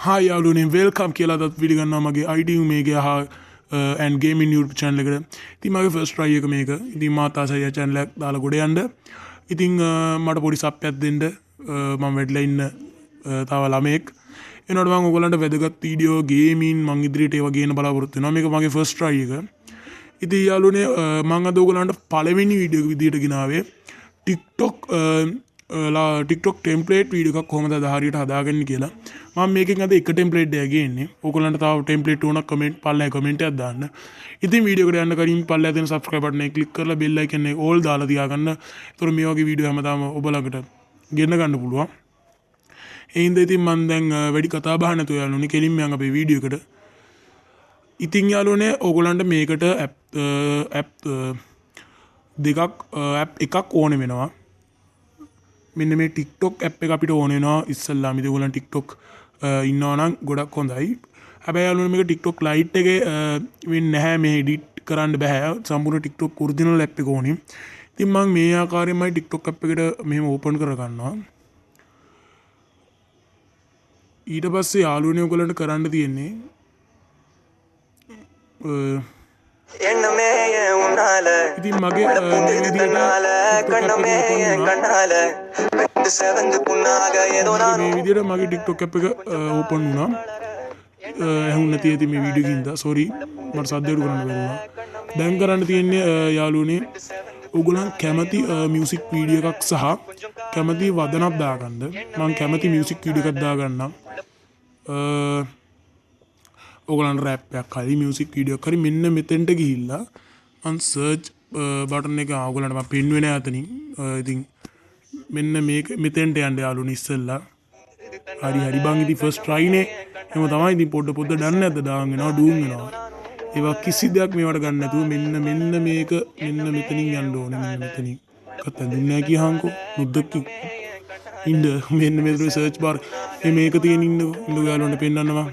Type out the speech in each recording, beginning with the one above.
Hi යාළුවනේ welcome කියලා අදත් පිළිගන්නවා මගේ ITU මේකේ and gaming YouTube channel එකට. ඉතින් මගේ first try එක මේක. ඉතින් මාත් ආසයි channel එක දාලා ගොඩ යන්න. ඉතින් මට පොඩි සප් එකක් දෙන්න මම වැඩිලා ඉන්න තව ළමෙක්. එනකොට මම ඔයගොල්ලන්ට වැදගත් වීඩියෝ ගේමින් මම ඉදිරියට ඒවා ගේන්න බලාපොරොත්තු වෙනවා. මේක මගේ first try එක. ඉතින් යාළුවනේ මම අද ඔයගොල්ලන්ට පළවෙනි වීඩියෝ එක විදියට ගෙනාවේ TikTok template වීඩියෝ එකක් කොහොමද හරියට හදාගන්නේ කියලා. මම මේකෙන් අද එක ටෙම්ප්ලේට් එකක් ගේන්නේ. ඕගොල්ලන්ට තව ටෙම්ප්ලේට් උනක් කමෙන්ට් පල්ලෙහා කමෙන්ට් එකක් දාන්න. ඉතින් වීඩියෝ එකට යන්න කලින් පල්ලෙහා තියෙන subscribe button එක click කරලා bell icon එක all දාලා තියාගන්න. ඒතර මේ වගේ වීඩියෝ හැමදාම ඔබ ළඟට ගෙන්න ගන්න පුළුවන්. ඒ හින්දා ඉතින් මම දැන් වැඩි කතා බහ නැතුව යාළුවනේ කෙලින්ම යන් අපේ වීඩියෝ එකට. ඉතින් යාළුවනේ ඕගොල්ලන්ට මේකට app එකක් ඕනේ වෙනවා. මෙන්න මේ TikTok app එක අපිට ඕන වෙනවා ඉස්සල්ලාම. ඉතින් ඔයගොල්ලන් TikTok ඉන්නවා නම් ගොඩක් හොඳයි. හැබැයි යාළුවනේ මේක TikTok Lite එකේ වෙන්නේ නැහැ. මේ edit කරන්න බෑ. සම්පූර්ණ TikTok original app එක ඕනේ. ඉතින් මම මේ ආකාරයෙන්මයි TikTok app එකට මෙහෙම open කරගන්නවා. ඊට පස්සේ යාළුවනේ ඔයගොල්ලන්ට කරන්න තියෙන්නේ ඉතින් මගේ මේ විදිහට මගේ TikTok app එක ඕපන් වුණා. ඇහුන්නේ නැති ඇති මේ වීඩියෝ ගින්දා. sorry මට සද්දේට කරන්න බැරුණා. දැන් කරන්න තියෙන්නේ යාළුවනේ ඔයගොල්ලන් කැමති මියුසික් වීඩියෝ එකක් සහ කැමති වදනක් දාගන්න. මම කැමති මියුසික් වීඩියෝ එකක් දාගන්නම්. ඔයගොල්ලන් රැප් එකක් හරි මියුසික් වීඩියෝ එකක් හරි මෙන්න මෙතෙන්ට ගිහිල්ලා මම සර්ච් බටන් එක ඔයගොල්ලන්ට මම පෙන්නුවේ නෑ අතනින්. ඉතින් මෙන්න මේක මෙතෙන්ට යන්න යාළුවනේ ඉස්සෙල්ලා. හරි බං ඉතින් ෆස්ට් try නේ. එහෙම තමයි. ඉතින් පොඩ දන්නේ නැද්ද දාන් වෙනවා ඩූම් වෙනවා. ඒවා කිසි දෙයක් මේවට ගන්න නැතුව මෙන්න මේක මෙන්න මෙතනින් යන්න ඕනේ. මෙන්න මෙතනින්. කතා දුන්නේ නැහැ කියහන්කෝ. මුද්දක්කි. ඉන්න මෙන්න මෙතන සර්ච් බාර් මේක තියෙන ඉන්න යාළුවන්ට පෙන්නන්නවා.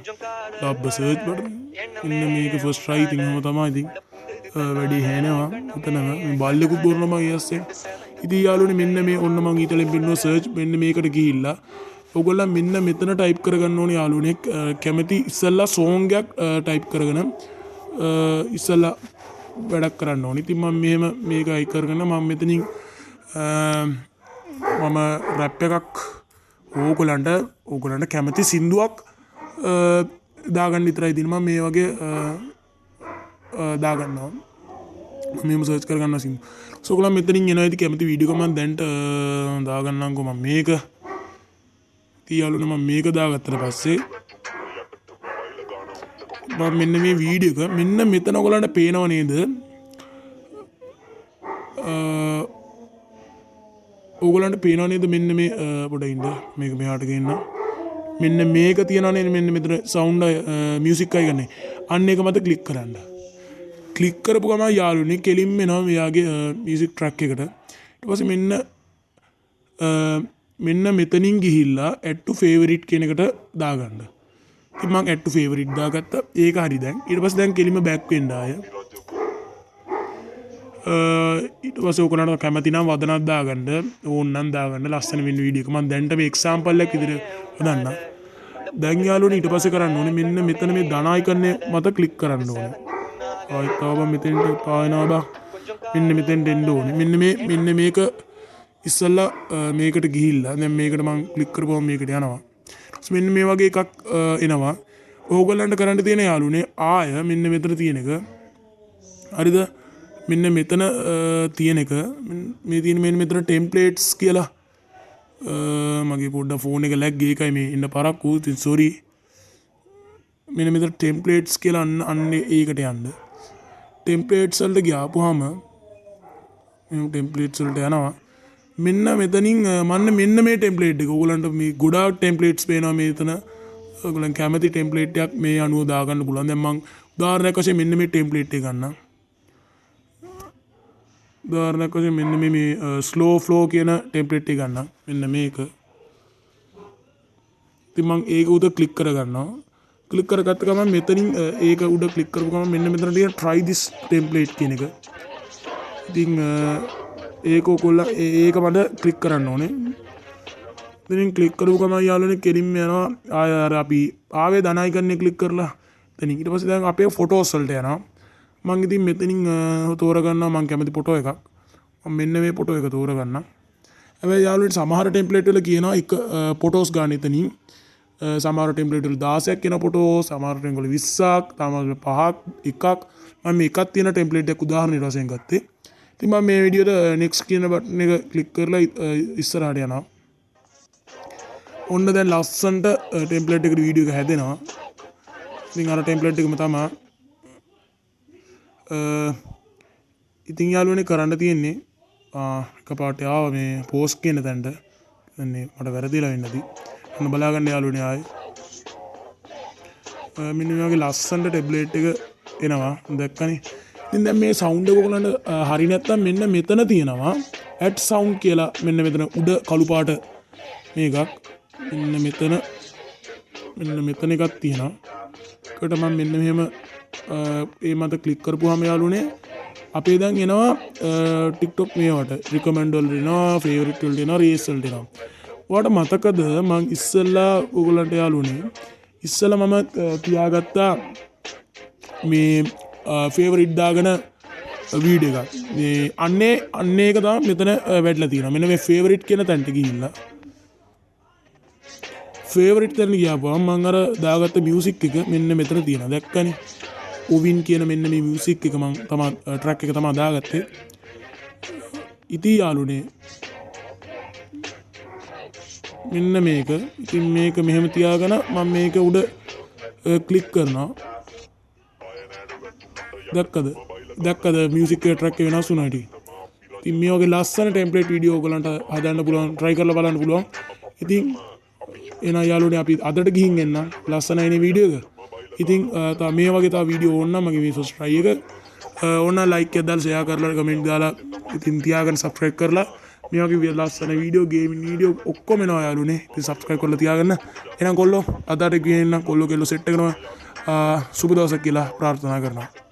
ඩබ් සර්ච් බටන්. මෙන්න මේක ෆස්ට් try ඉතින් එහෙම තමයි ඉතින්. වැඩි හැනවා. උතනම මේ බල්ලෙකුත් බොරනවා මම ඊයස්සේ. ඉතින් යාළුවනේ මෙන්න මේ ඔන්න මම ඊතලෙන් පෙන්නුවා සර්ච් මෙන්න මේකට ගිහිල්ලා ඔයගොල්ලන් මෙන්න මෙතන ටයිප් කරගන්න ඕනේ යාළුවනේ කැමති ඉස්සල්ලා සෝංග් එකක් ටයිප් කරගෙන ඉස්සල්ලා වැඩක් කරන්න ඕනේ. ඉතින් මම මෙහෙම මේක අයි කරගෙන මම මෙතනින් මම රැප් එකක් ඕගොල්ලන්ට කැමති සින්දුවක් දාගන්න විතරයි දින මම මේ වගේ දාගන්නවා. මෙහෙම සර්ච් කරගන්නවා සින්දු. ඔයගොල්ලන් මෙතනින් එනවා ඉතින් කැමති වීඩියෝ එක මම දැන්ට දාගන්නම්කෝ මම මේක. ඉතින් යාළුවනේ මම මේක දාගත්තට පස්සේ මම මෙන්න මේ වීඩියෝ එක මෙන්න මෙතන ඔයගොල්ලන්ට පේනව නේද? ඔයගොල්ලන්ට පේනව නේද මෙන්න මේ පොඩ ඉන්න මේක මෙහාට ගේන්න. මෙන්න මේක තියනවා නේද මෙන්න මෙතන සවුන්ඩ් මියුසික් අය ගන්නේ. අන්න ඒක මත ක්ලික් කරන්න. ක්ලික් කරපු ගමන් යාළුවනේ කෙලින්ම එනවා මෙයාගේ මියුසික් ට්‍රැක් එකට. ඊට පස්සේ මෙන්න මෙතනින් ගිහිල්ලා add to favorite කියන එකට දාගන්න. ඉතින් මම add to favorite දාගත්තා. ඒක හරි දැන්. ඊට පස්සේ දැන් කෙලින්ම back වෙන්න ආය. ඊට පස්සේ ඔයගොල්ලන්ට කැමති නම් වදනක් දාගන්න ඕනනම් දාගන්න ලස්සන වෙන වීඩියෝ එක මම දැන්ට මේ එක්සැම්පල් එකක් ඉදිරියට හදන්න. දැන් යාළුවනේ ඊට පස්සේ කරන්න ඕනේ මෙන්න මෙතන මේ ධන අයිකන් මත ක්ලික් කරන්න ඕනේ. ආයෙත් ආව මෙතෙන්ට පායනවා බා. මෙන්න මෙතෙන්ට එන්න ඕනේ. මෙන්න මේක ඉස්සල්ලා මේකට ගිහිල්ලා දැන් මේකට මම ක්ලික් කරපුවම මේකට යනවා. මෙන්න මේ වගේ එකක් එනවා. ඕගොල්ලන්ට කරන්න තියෙන යාළුවනේ ආය මෙන්න මෙතන තියෙන එක. හරිද? මෙන්න මෙතන තියෙන එක මේ තියෙන මෙතන ටෙම්ප්ලේට්ස් කියලා මගේ පොඩ්ඩක් ෆෝන් එක ලැග් ඒකයි මේ ඉන්න පරක්කු. ඉතින් sorry. මෙන්න මෙතන ටෙම්ප්ලේට්ස් කියලා අන්න ඒකට යන්න. ටෙම්ප්ලේට්ස් වලට ගියාපුවාම මේ ටෙම්ප්ලේට්ස් වලට යනවා. මෙන්න මෙතනින් මෙන්න මේ ටෙම්ප්ලේට් එක ඔයගොල්ලන්ට මේ ගොඩාක් ටෙම්ප්ලේට්ස් පේනවා මෙතන. ඔයගොල්ලන් කැමති ටෙම්ප්ලේට් එකක් මේ අනුව දාගන්න පුළුවන්. දැන් මම උදාහරණයක් වශයෙන් මෙන්න මේ ටෙම්ප්ලේට් එක ගන්නම්. උදාහරණයක් වශයෙන් මෙන්න මේ ස්ලෝ ෆ්ලෝ කියන ටෙම්ප්ලේට් එක ගන්නම්. මෙන්න මේක. ඉතින් මම ඒක උඩ ක්ලික් කරගන්නවා. ක්ලික් කරගත්ත ගමන් මෙතනින් ඒක උඩ ක්ලික් කරපු ගමන් මෙන්න මෙතන තියෙන try this template කියන එක. ඉතින් ඒක ඔයගොල්ලෝ ඒක මට ක්ලික් කරන්න ඕනේ. ඉතින් ක්ලික් කරපු ගමන් යාළුවනේ කෙලින්ම යනවා ආය අර අපි ආවේ ධන අයිකන් එක ක්ලික් කරලා එතන ඊට පස්සේ දැන් අපේ ෆොටෝස් වලට යනවා මම ඉතින් මෙතනින් තෝරගන්නවා මම කැමති ෆොටෝ එකක් මම මෙන්න මේ ෆොටෝ එක තෝරගන්නම් හැබැයි යාළුවනේ සමහර ටෙම්ප්ලේට් වල කියනවා එක ෆොටෝස් ගන්න එතනින් සමහර ටෙම්ප්ලේට් වල 16ක් කියන ෆොටෝ සමහර ටෙම්ප්ලේට් වල 20ක් සමහර 5ක් එකක් මම එකක් තියෙන ටෙම්ප්ලේට් එක උදාහරණයක් වශයෙන් ගත්තේ ඉතින් මම මේ වීඩියෝට next කියන බටන් එක ක්ලික් කරලා ඉස්සරහට යනවා ඔන්න දැන් ලස්සන්ට ටෙම්ප්ලේට් එකට වීඩියෝ එක හැදෙනවා ඉතින් අර ටෙම්ප්ලේට් එකම තමයි ඉතින් යාළුවනේ කරන්න තියෙන්නේ එකපාරට ආව මේ පෝස්ට් කියන තැනට එන්නේ මට වැරදිලා වෙන්න ඇති ඔන්න බලාගන්න යාළුවනේ ආයේ මෙන්න මේ වගේ ලස්සන්ට ටෙම්ප්ලේට් එක එනවා දැක්කනේ ඉතින් දැන් මේ සවුන්ඩ් එක ඔයගොල්ලන්ට හරි නැත්තම් මෙන්න මෙතන තියෙනවා ඇඩ් සවුන්ඩ් කියලා මෙන්න මෙතන උඩ කළු පාට මේකක් මෙන්න මෙතන එකක් තියෙනවා ඒකට මම මෙන්න මෙහෙම ඒ මත ක්ලික් කරපුවාම යාළුවනේ අපේ දැන් එනවා TikTok මේවට recommend වලට එනවා favorite වලට එනවා race වලට එනවා ඔයාලට මතකද මම ඉස්සෙල්ලා ඔයගොල්ලන්ට යාළුවනේ ඉස්සෙල්ලා මම තියාගත්තා මේ favorite දාගෙන වීඩියෝ එකක් මේ අන්නේ ඒක තමයි මෙතන වැටලා තියෙනවා මෙන්න මේ favorite කියන තැනට ගිහිල්ලා favorite තැන ගියාපුවම මම අර දාගත්ත music එක මෙන්න මෙතන තියෙනවා දැක්කනේ ඔවින් කියන මෙන්න මේ music එක මම තමයි track එක තමයි දාගත්තේ ඉතින් යාළුවනේ මෙන්න මේක ඉතින් මේක මෙහෙම තියාගෙන මම මේක උඩ ක්ලික් කරනවා දැක්කද මියුසික් එකේ ට්‍රැක් එක වෙනස් වුණා ඉතින් මේ වගේ ලස්සන ටෙම්ප්ලේට් වීඩියෝ ඔයගලන්ට හදන්න පුළුවන් try කරලා බලන්න පුළුවන් ඉතින් එන යාළුවනේ අපි අදට ගිහින් එන්න ලස්සනයි නේ වීඩියෝ එක ඉතින් මේ වගේ තව වීඩියෝ ඕන නම් මගේ මේ subscribe එක ඕන like එකක් දාලා share කරලා comment දාලා ඉතින් තියාගන්න subscribe කරලා මේ වගේ ලස්සන වීඩියෝ ගේමින් වීඩියෝ ඔක්කොම එනවා යාළුවනේ ඉතින් subscribe කරලා තියාගන්න එහෙනම් කොල්ලෝ අදට ගිහින් එන්න කොල්ලෝ කෙල්ලෝ set එකනවා සුබ දවසක් කියලා ප්‍රාර්ථනා කරනවා